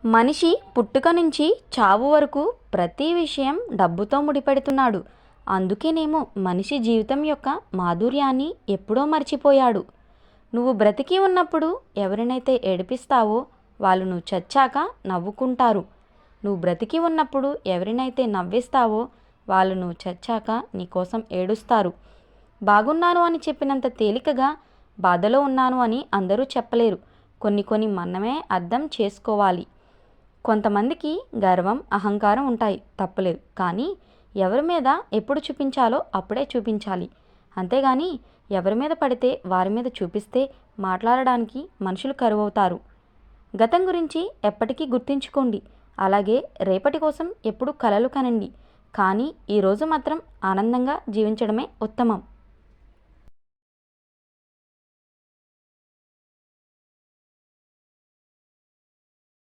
మనిషి పుట్టుక నుంచి చావు వరకు ప్రతి విషయం డబ్బుతో ముడిపెడుతున్నాడు. అందుకేనేమో మనిషి జీవితం యొక్క మాధుర్యాన్ని ఎప్పుడో మర్చిపోయాడు. నువ్వు బ్రతికి ఉన్నప్పుడు ఎవరినైతే ఏడిపిస్తావో వాళ్ళు నువ్వు చచ్చాక నవ్వుకుంటారు. నువ్వు బ్రతికి ఉన్నప్పుడు ఎవరినైతే నవ్విస్తావో వాళ్ళు నువ్వు చచ్చాక నీకోసం ఏడుస్తారు. బాగున్నాను అని చెప్పినంత తేలికగా బాధలో ఉన్నాను అని అందరూ చెప్పలేరు. కొన్ని మనమే అర్థం చేసుకోవాలి. కొంతమందికి గర్వం, అహంకారం ఉంటాయి, తప్పులేదు. కానీ ఎవరి మీద ఎప్పుడు చూపించాలో అప్పుడే చూపించాలి. అంతేగాని ఎవరి మీద పడితే వారి మీద చూపిస్తే మాట్లాడడానికి మనుషులు కరువవుతారు. గతం గురించి ఎప్పటికీ గుర్తుంచుకోండి. అలాగే రేపటి కోసం ఎప్పుడు కలలు కనండి. కానీ ఈరోజు మాత్రం ఆనందంగా జీవించడమే ఉత్తమం.